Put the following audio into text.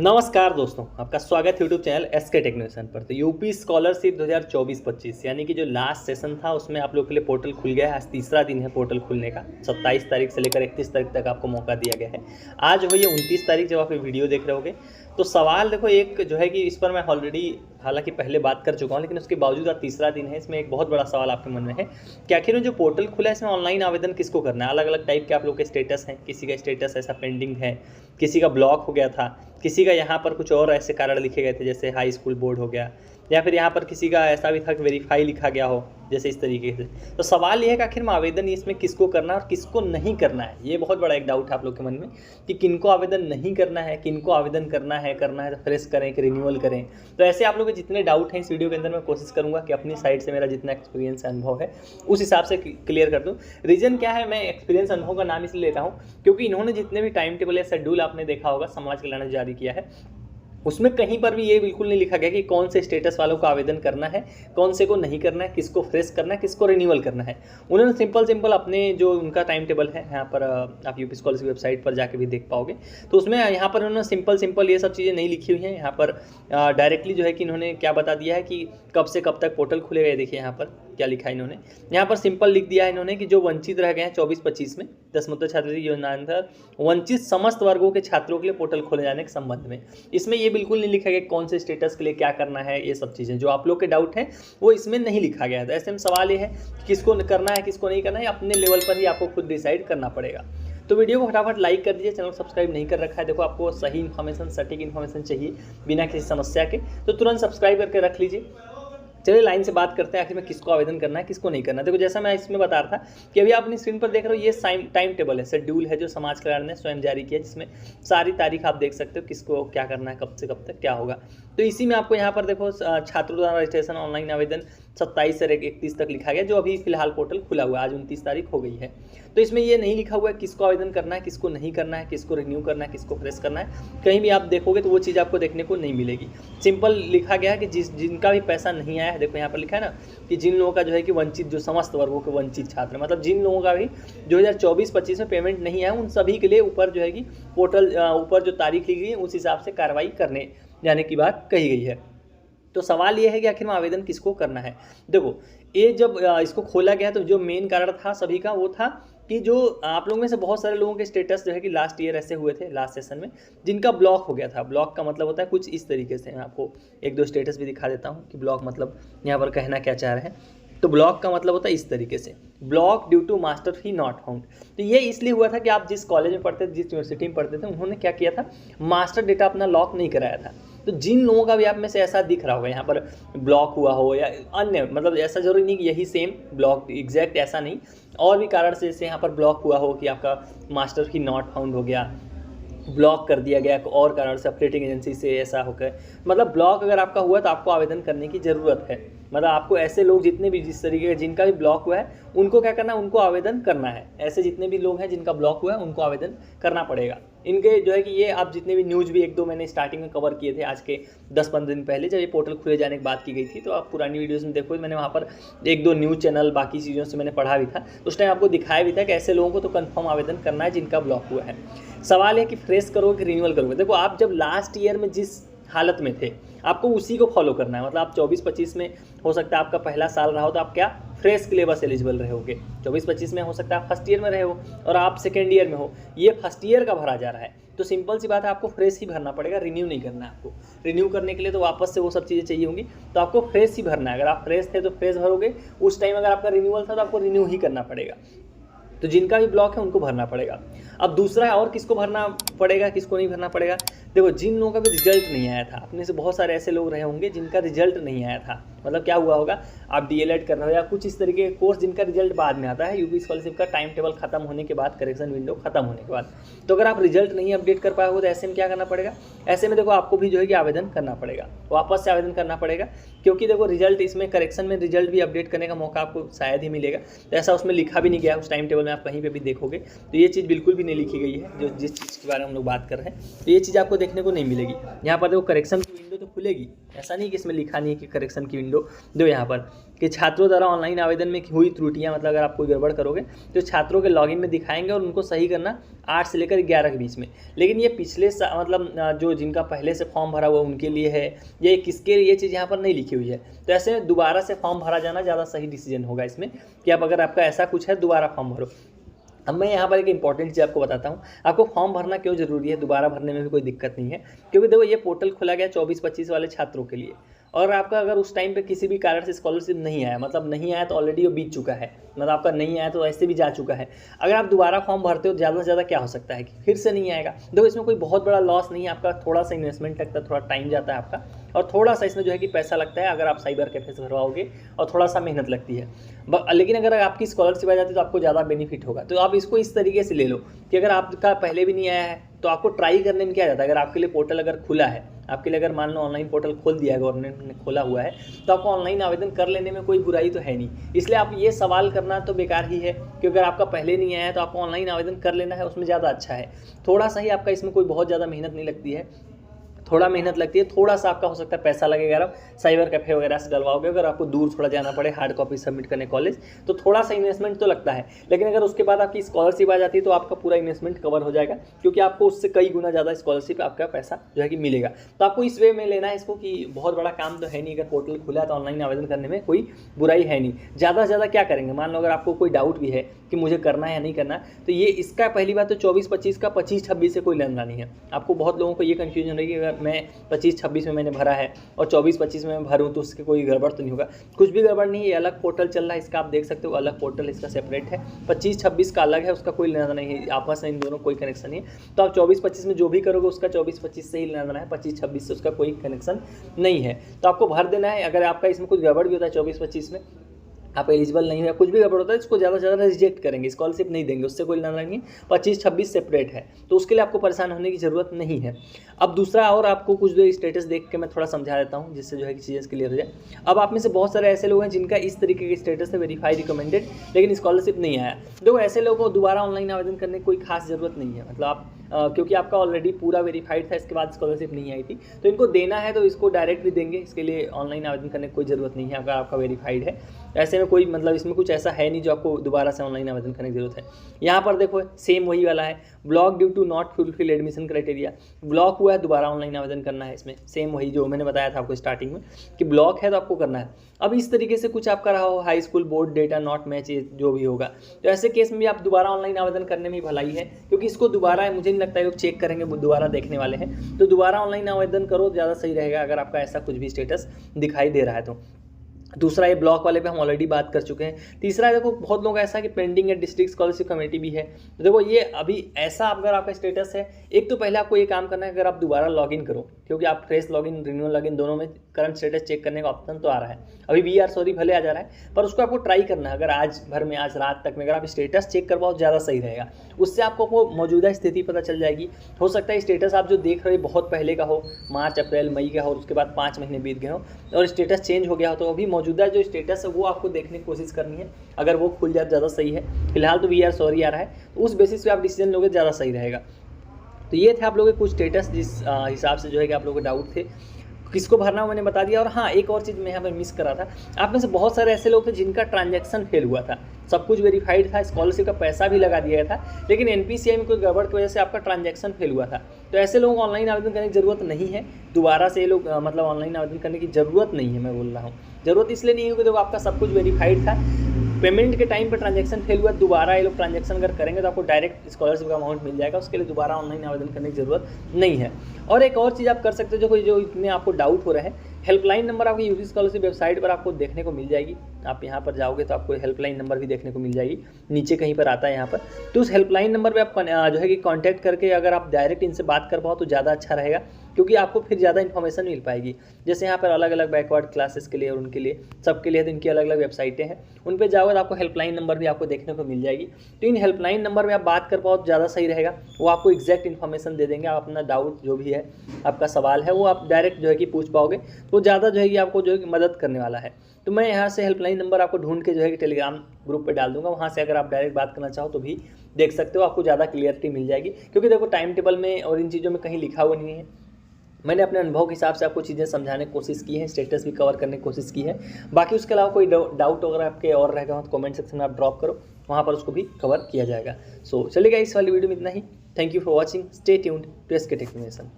नमस्कार दोस्तों, आपका स्वागत है यूट्यूब चैनल एसके टेक्नीशियन पर। तो यूपी स्कॉलरशिप 2024-25 यानी कि जो लास्ट सेशन था उसमें आप लोग के लिए पोर्टल खुल गया है। आज तीसरा दिन है पोर्टल खुलने का। 27 तारीख से लेकर 31 तारीख तक आपको मौका दिया गया है। आज हो ये 29 तारीख जब आप ये वीडियो देख रहे होगे। तो सवाल देखो, एक जो है कि इस पर मैं ऑलरेडी हालांकि पहले बात कर चुका हूँ, लेकिन उसके बावजूद आज तीसरा दिन है। इसमें एक बहुत बड़ा सवाल आपके मन में है कि आखिर में जो पोर्टल खुला है इसमें ऑनलाइन आवेदन किसको करना है। अलग अलग टाइप के आप लोग के स्टेटस हैं। किसी का स्टेटस ऐसा पेंडिंग है, किसी का ब्लॉक हो गया था, किसी का यहाँ पर कुछ और ऐसे कारण लिखे गए थे जैसे हाई स्कूल बोर्ड हो गया, या फिर यहाँ पर किसी का ऐसा भी था कि वेरीफाई लिखा गया हो, जैसे इस तरीके से। तो सवाल ये है कि आखिर में आवेदन इसमें किसको करना है और किसको नहीं करना है। ये बहुत बड़ा एक डाउट है आप लोग के मन में कि किनको आवेदन नहीं करना है, किनको आवेदन करना है तो फ्रेश करें कि रिन्यूअल करें। तो ऐसे आप लोग के जितने डाउट हैं इस वीडियो के अंदर मैं कोशिश करूँगा कि अपनी साइड से मेरा जितना एक्सपीरियंस अनुभव है उस हिसाब से क्लियर कर दूँ। रीज़न क्या है, मैं एक्सपीरियंस अनुभव का नाम इसलिए लेता हूँ क्योंकि इन्होंने जितने भी टाइम टेबल या शेड्यूल आपने देखा होगा समाज कल्याण ने जारी किया है, उसमें कहीं पर भी ये बिल्कुल नहीं लिखा गया कि कौन से स्टेटस वालों को आवेदन करना है, कौन से को नहीं करना है, किसको फ्रेश करना है, किसको रिन्यूअल करना है। उन्होंने सिंपल अपने जो उनका टाइम टेबल है यहाँ पर आप यूपी स्कॉलरशिप वेबसाइट पर जाके भी देख पाओगे। तो उसमें यहाँ पर उन्होंने सिंपल ये सब चीज़ें नहीं लिखी हुई हैं। यहाँ पर डायरेक्टली जो है कि इन्होंने क्या बता दिया है कि कब से कब तक पोर्टल खुलेगा। ये देखिए यहाँ पर क्या लिखा है इन्होंने। यहाँ पर सिंपल लिख दिया है इन्होंने कि जो वंचित रह गए हैं 24-25 में दसमोत्तर छात्रवृत्ति योजना अंतर्गत वंचित समस्त वर्गों के छात्रों के लिए पोर्टल खोले जाने के संबंध में। इसमें ये बिल्कुल नहीं लिखा गया कौन से स्टेटस के लिए क्या करना है। ये सब चीज़ें जो आप लोग के डाउट हैं वो इसमें नहीं लिखा गया है। तो ऐसे में सवाल ये है किसको करना है किसको नहीं करना है, अपने लेवल पर ही आपको खुद डिसाइड करना पड़ेगा। तो वीडियो को फटाफट लाइक कर दीजिए, चैनल को सब्सक्राइब नहीं कर रखा है। देखो आपको सही इन्फॉर्मेशन, सटीक इन्फॉर्मेशन चाहिए बिना किसी समस्या के, तो तुरंत सब्सक्राइब करके रख लीजिए। चलिए लाइन से बात करते हैं आखिर में किसको आवेदन करना है किसको नहीं करना है। देखो जैसा मैं इसमें बता रहा था कि अभी आप अपनी स्क्रीन पर देख रहे हो, ये टाइम टेबल है, शेड्यूल है जो समाज कल्याण ने स्वयं जारी किया, जिसमें सारी तारीख आप देख सकते हो किसको क्या करना है, कब से कब तक क्या होगा। तो इसी में आपको यहाँ पर देखो छात्रों द्वारा रजिस्ट्रेशन ऑनलाइन आवेदन 27 से 31 तक लिखा गया, जो अभी फिलहाल पोर्टल खुला हुआ है। आज 29 तारीख हो गई है। तो इसमें ये नहीं लिखा हुआ है किसको आवेदन करना है किसको नहीं करना है, किसको रिन्यू करना है किसको फ्रेश करना है। कहीं भी आप देखोगे तो वो चीज़ आपको देखने को नहीं मिलेगी। सिंपल लिखा गया है कि जिनका भी पैसा नहीं आया है, देखो यहाँ पर लिखा है ना कि जिन लोगों का जो है कि वंचित, जो समस्त वर्गों के वंचित छात्र, मतलब जिन लोगों का भी 2024-25 में पेमेंट नहीं आया उन सभी के लिए ऊपर जो है कि पोर्टल ऊपर जो तारीख लिखी गई है उस हिसाब से कार्रवाई करने जाने की बात कही गई है। तो सवाल ये है कि आखिर में आवेदन किसको करना है। देखो ये जब इसको खोला गया तो जो मेन कारण था सभी का वो था कि जो आप लोगों में से बहुत सारे लोगों के स्टेटस जो है कि लास्ट ईयर ऐसे हुए थे लास्ट सेशन में जिनका ब्लॉक हो गया था। ब्लॉक का मतलब होता है कुछ इस तरीके से, मैं आपको एक दो स्टेटस भी दिखा देता हूँ कि ब्लॉक मतलब यहाँ पर कहना क्या चाह रहे हैं। तो ब्लॉक का मतलब होता है इस तरीके से, block due to master fee not found. तो ये इसलिए हुआ था कि आप जिस कॉलेज में पढ़ते थे, जिस यूनिवर्सिटी में पढ़ते थे, उन्होंने क्या किया था, मास्टर डेटा अपना लॉक नहीं कराया था। तो जिन लोगों का भी आप में से ऐसा दिख रहा होगा यहाँ पर ब्लॉक हुआ हो या अन्य, मतलब ऐसा जरूरी नहीं कि यही सेम ब्लॉक एग्जैक्ट ऐसा नहीं, और भी कारण से जैसे यहाँ पर ब्लॉक हुआ हो कि आपका मास्टर की नॉट फाउंड हो गया, ब्लॉक कर दिया गया और कारण से अपडेटिंग एजेंसी से ऐसा हो गया, मतलब ब्लॉक अगर आपका हुआ तो आपको आवेदन करने की ज़रूरत है। मतलब आपको ऐसे लोग जितने भी जिस तरीके के जिनका भी ब्लॉक हुआ है उनको क्या करना है, उनको आवेदन करना है। ऐसे जितने भी लोग हैं जिनका ब्लॉक हुआ है उनको आवेदन करना पड़ेगा। इनके जो है कि ये आप जितने भी न्यूज़ भी एक दो मैंने स्टार्टिंग में कवर किए थे आज के 10-15 दिन पहले जब ये पोर्टल खुले जाने की बात की गई थी, तो आप पुरानी वीडियोज़ में देखो मैंने वहाँ पर एक दो न्यूज़ चैनल बाकी चीज़ों से मैंने पढ़ा भी था। उस टाइम आपको दिखाया भी था कि ऐसे लोगों को तो कंफर्म आवेदन करना है जिनका ब्लॉक हुआ है। सवाल है कि फ्रेश करोगे कि रिन्यूअल करोगे। देखो आप जब लास्ट ईयर में जिस हालत में थे आपको उसी को फॉलो करना है। मतलब आप 24-25 में हो सकता है आपका पहला साल रहा हो तो आप क्या फ्रेश के लिए बस एलिजिबल रहोगे। 24-25 में हो सकता है आप फर्स्ट ईयर में रहे हो और आप सेकेंड ईयर में हो, ये फर्स्ट ईयर का भरा जा रहा है। तो सिंपल सी बात है, आपको फ्रेश ही भरना पड़ेगा, रिन्यू नहीं करना है आपको। रिन्यू करने के लिए तो वापस से वो सब चीज़ें चाहिए होंगी, तो आपको फ्रेश ही भरना है। अगर आप फ्रेश थे तो फ्रेश भरोगे, उस टाइम अगर आपका रिन्यूअल था तो आपको रिन्यू ही करना पड़ेगा। तो जिनका भी ब्लॉक है उनको भरना पड़ेगा। अब दूसरा है और किसको भरना पड़ेगा किसको नहीं भरना पड़ेगा। देखो जिन लोगों का भी रिजल्ट नहीं आया था, अपने से बहुत सारे ऐसे लोग रहे होंगे जिनका रिजल्ट नहीं आया था। मतलब क्या हुआ होगा, आप डीएलएड कर रहे हो या कुछ इस तरीके के कोर्स जिनका रिजल्ट बाद में आता है, यूपी स्कॉलरशिप का टाइम टेबल खत्म होने के बाद, करेक्शन विंडो खत्म होने के बाद। तो अगर आप रिजल्ट नहीं अपडेट कर पाए हो तो ऐसे में क्या करना पड़ेगा, ऐसे में देखो आपको भी जो है कि आवेदन करना पड़ेगा, वापस से आवेदन करना पड़ेगा। क्योंकि देखो रिजल्ट इसमें करेक्शन में रिजल्ट भी अपडेट करने का मौका आपको शायद ही मिलेगा। तो ऐसा उसमें लिखा भी नहीं गया उस टाइम टेबल में, आप कहीं पर भी देखोगे तो ये चीज़ बिल्कुल भी नहीं लिखी गई है जो जिस चीज़ के बारे में हम लोग बात कर रहे हैं। तो ये चीज़ आपको देखने को नहीं मिलेगी। यहाँ पर देखो करेक्शन की विंडो तो खुलेगी, ऐसा नहीं कि इसमें लिखा नहीं है कि करेक्शन की विंडो दो यहाँ पर कि छात्रों द्वारा ऑनलाइन आवेदन में हुई त्रुटियां, मतलब अगर आप कोई गड़बड़ करोगे तो छात्रों के लॉगिन में दिखाएंगे और उनको सही करना 8 से लेकर 11 के बीच में। लेकिन ये पिछले मतलब जो जिनका पहले से फॉर्म भरा हुआ उनके लिए है, ये किसके लिए, ये चीज़ यहाँ पर नहीं लिखी हुई है। तो ऐसे में दोबारा से फॉर्म भरा जाना ज़्यादा सही डिसीजन होगा इसमें कि आप अगर आपका ऐसा कुछ है दोबारा फॉर्म भरो। अब मैं यहाँ पर एक इंपॉर्टेंट चीज़ आपको बताता हूँ, आपको फॉर्म भरना क्यों ज़रूरी है, दोबारा भरने में भी कोई दिक्कत नहीं है। क्योंकि देखो ये पोर्टल खुला गया 24-25 वाले छात्रों के लिए, और आपका अगर उस टाइम पे किसी भी कारण से स्कॉलरशिप नहीं आया, मतलब नहीं आया तो ऑलरेडी वो बीत चुका है, मतलब आपका नहीं आया तो ऐसे भी जा चुका है। अगर आप दोबारा फॉर्म भरते हो ज़्यादा से ज़्यादा क्या हो सकता है कि फिर से नहीं आएगा। देखो इसमें कोई बहुत बड़ा लॉस नहीं है, आपका थोड़ा सा इन्वेस्टमेंट लगता है, थोड़ा टाइम जाता है आपका, और थोड़ा सा इसमें जो है कि पैसा लगता है अगर आप साइबर कैफे से भरवाओगे, और थोड़ा सा मेहनत लगती है। लेकिन अगर आपकी स्कॉलरशिप आ जाती है तो आपको ज़्यादा बेनिफिट होगा। तो आप इसको इस तरीके से ले लो कि अगर आपका पहले भी नहीं आया है तो आपको ट्राई करने में क्या जाता है। अगर आपके लिए पोर्टल अगर खुला है, आपके लिए अगर मान लो ऑनलाइन पोर्टल खोल दिया है, गवर्नमेंट ने खोला हुआ है, तो आपको ऑनलाइन आवेदन कर लेने में कोई बुराई तो है नहीं। इसलिए आप ये सवाल करना तो बेकार ही है कि अगर आपका पहले नहीं आया है तो आपको ऑनलाइन आवेदन कर लेना है, उसमें ज़्यादा अच्छा है। थोड़ा सा ही आपका इसमें कोई बहुत ज़्यादा मेहनत नहीं लगती है, थोड़ा मेहनत लगती है, थोड़ा सा आपका हो सकता है पैसा लगेगा। आप साइबर कैफे वगैरह से डलवाओगे, अगर आपको दूर थोड़ा जाना पड़े हार्ड कॉपी सबमिट करने कॉलेज, तो थोड़ा सा इन्वेस्टमेंट तो लगता है। लेकिन अगर उसके बाद आपकी स्कॉलरशिप आ जाती है तो आपका पूरा इन्वेस्टमेंट कवर हो जाएगा, क्योंकि आपको उससे कई गुना ज़्यादा स्कॉलरशिप आपका पैसा जो है कि मिलेगा। तो आपको इस वे में लेना है इसको कि बहुत बड़ा काम तो है नहीं, अगर पोर्टल खुला है तो ऑनलाइन आवेदन करने में कोई बुराई है नहीं। ज़्यादा से ज़्यादा क्या करेंगे, मान लो अगर आपको कोई डाउट भी है कि मुझे करना है या नहीं करना, तो ये इसका पहली बात तो 24-25 का 25-26 से कोई लेना नहीं है। आपको बहुत लोगों को ये कन्फ्यूजन रहेगी अगर मैं 25-26 में मैंने भरा है और 24-25 में मैं भरूँ तो उसके कोई गड़बड़ तो नहीं होगा। कुछ भी गड़बड़ नहीं है, ये अलग पोर्टल चल रहा है, इसका आप देख सकते हो, अलग पोर्टल इसका सेपरेट है। 25-26 का अलग है, उसका कोई लेना नहीं है, आपस में इन दोनों कोई कनेक्शन नहीं है। तो आप 24-25 में जो भी करोगे उसका 24-25 से ही लेना है, 25-26 से उसका कोई कनेक्शन नहीं है। तो आपको भर देना है। अगर आपका इसमें कुछ गड़बड़ भी होता है 24-25 में, आप एलिजिबल नहीं है, कुछ भी गड़बड़ होता है, इसको ज़्यादा से ज़्यादा रिजेक्ट करेंगे, स्कॉलरशिप नहीं देंगे, उससे कोई लेना नहीं। 25-26 सेपरेट है, तो उसके लिए आपको परेशान होने की ज़रूरत नहीं है। अब दूसरा, और आपको कुछ जो स्टेटस देख के मैं थोड़ा समझा देता हूँ जिससे जो है कि चीज़ें क्लियर हो जाए। अब आप में से बहुत सारे ऐसे लोग हैं जिनका इस तरीके के स्टेटस है वेरीफाई रिकमेंडेड, लेकिन स्कॉलरशिप नहीं आया। देखो ऐसे लोगों को दोबारा ऑनलाइन आवेदन करने की कोई खास ज़रूरत नहीं है, मतलब आप क्योंकि आपका ऑलरेडी पूरा वेरीफाइड था, इसके बाद स्कॉलरशिप नहीं आई थी, तो इनको देना है तो इसको डायरेक्ट भी देंगे, इसके लिए ऑनलाइन आवेदन करने की कोई ज़रूरत नहीं है अगर आपका वेरीफाइड है। ऐसे में कोई मतलब इसमें कुछ ऐसा है नहीं जो आपको दोबारा से ऑनलाइन आवेदन करने की जरूरत है। यहाँ पर देखो सेम वही वाला है, block due to not fulfil admission criteria, block हुआ है दोबारा ऑनलाइन आवेदन करना है। इसमें सेम वही जो मैंने बताया था आपको स्टार्टिंग में कि ब्लॉक है तो आपको करना है। अब इस तरीके से कुछ आपका रहा हो, high school board data not match, जो भी होगा, तो ऐसे केस में भी आप दोबारा ऑनलाइन आवेदन करने में भलाई है, क्योंकि इसको दोबारा मुझे नहीं लगता है लोग चेक करेंगे, दोबारा देखने वाले हैं। तो दोबारा ऑनलाइन आवेदन करो, ज़्यादा सही रहेगा अगर आपका ऐसा कुछ भी स्टेटस दिखाई दे रहा है तो। दूसरा, ये ब्लॉक वाले पे हम ऑलरेडी बात कर चुके हैं। तीसरा, देखो बहुत लोग ऐसा कि पेंडिंग है डिस्ट्रिक्ट स्कॉलरशिप कमेटी भी है। तो देखो ये अभी ऐसा अगर आपका स्टेटस है, एक तो पहले आपको ये काम करना है, अगर आप दोबारा लॉगिन करो, क्योंकि आप फ्रेश लॉगिन रिन्यूअल लॉगिन दोनों में करंट स्टेटस चेक करने का ऑप्शन तो आ रहा है, अभी वी भले आ जा रहा है, पर उसको आपको ट्राई करना है। अगर आज भर में, आज रात तक में अगर आप स्टेटस चेक करवाओ ज़्यादा सही रहेगा, उससे आपको वो मौजूदा स्थिति पता चल जाएगी। हो सकता है स्टेटस आप जो देख रहे हो बहुत पहले का हो, मार्च अप्रैल मई का हो, उसके बाद 5 महीने बीत गए हो और स्टेटस चेंज हो गया हो, तो अभी मौजूदा जो स्टेटस है वो आपको देखने की कोशिश करनी है। अगर वो खुल जाए ज़्यादा सही है। फिलहाल तो वी आर सॉरी आ रहा है, तो उस बेसिस पे आप डिसीजन लोगे ज़्यादा सही रहेगा। तो ये थे आप लोगों के कुछ स्टेटस जिस हिसाब से जो है कि आप लोगों को डाउट थे, किसको भरना मैंने बता दिया। और हाँ, एक और चीज़ मैं यहाँ पर मिस कर रहा था, आप में से बहुत सारे ऐसे लोग थे जिनका ट्रांजैक्शन फेल हुआ था, सब कुछ वेरीफाइड था, स्कॉलरशिप का पैसा भी लगा दिया था, लेकिन एनपीसीआई में कोई गड़बड़ की वजह से आपका ट्रांजैक्शन फेल हुआ था। तो ऐसे लोगों को ऑनलाइन आवेदन करने की ज़रूरत नहीं है, दोबारा से ये लोग मतलब ऑनलाइन आवेदन करने की ज़रूरत नहीं है। मैं बोल रहा हूँ ज़रूरत इसलिए नहीं है क्योंकि देखो आपका सब कुछ वेरीफाइड था, पेमेंट के टाइम पर ट्रांजैक्शन फेल हुआ, दोबारा ये लोग ट्रांजैक्शन अगर करेंगे तो आपको डायरेक्ट स्कॉलरशिप का अमाउंट मिल जाएगा, उसके लिए दोबारा ऑनलाइन आवेदन करने की ज़रूरत नहीं है। और एक और चीज़ आप कर सकते हो, जो इतने आपको डाउट हो रहा है, हेल्पलाइन नंबर आपकी यूपी स्कॉलरशिप वेबसाइट पर आपको देखने को मिल जाएगी। आप यहाँ पर जाओगे तो आपको हेल्पलाइन नंबर भी देखने को मिल जाएगी, नीचे कहीं पर आता है यहाँ पर। तो उस हेल्पलाइन नंबर पे आप जो है कि कांटेक्ट करके अगर आप डायरेक्ट इनसे बात कर पाओ तो ज़्यादा अच्छा रहेगा, क्योंकि आपको फिर ज़्यादा इन्फॉर्मेशन मिल पाएगी। जैसे यहाँ पर अलग अलग बैकवर्ड क्लासेस के लिए और उनके लिए सबके लिए तो इनकी अलग अलग वेबसाइटें हैं, उन पर जाओगे तो आपको हेल्पलाइन नंबर भी आपको देखने को मिल जाएगी। तो इन हेल्पलाइन नंबर में आप बात कर पाओ तो ज़्यादा सही रहेगा, वो आपको एग्जैक्ट इन्फॉर्मेशन दे देंगे। आप अपना डाउट जो भी है, आपका सवाल है, वो आप डायरेक्ट जो है कि पूछ पाओगे, तो ज़्यादा जो है कि आपको जो है कि मदद करने वाला है। तो मैं यहाँ से हेल्पलाइन नंबर आपको ढूंढ के जो है कि टेलीग्राम ग्रुप पे डाल दूंगा, वहाँ से अगर आप डायरेक्ट बात करना चाहो तो भी देख सकते हो, आपको ज़्यादा क्लियरिटी मिल जाएगी। क्योंकि देखो टाइम टेबल में और इन चीज़ों में कहीं लिखा हुआ नहीं है मैंने अपने अनुभव के हिसाब से आपको चीज़ें समझाने की कोशिश की है, स्टेटस भी कवर करने की कोशिश की है। बाकी उसके अलावा कोई डाउट अगर आपके और रहेगा तो कमेंट सेक्शन में आप ड्रॉप करो, वहाँ पर उसको भी कवर किया जाएगा। सो चलिएगा, इस वाली वीडियो में इतना ही। Thank you for watching, stay tuned to SK technician.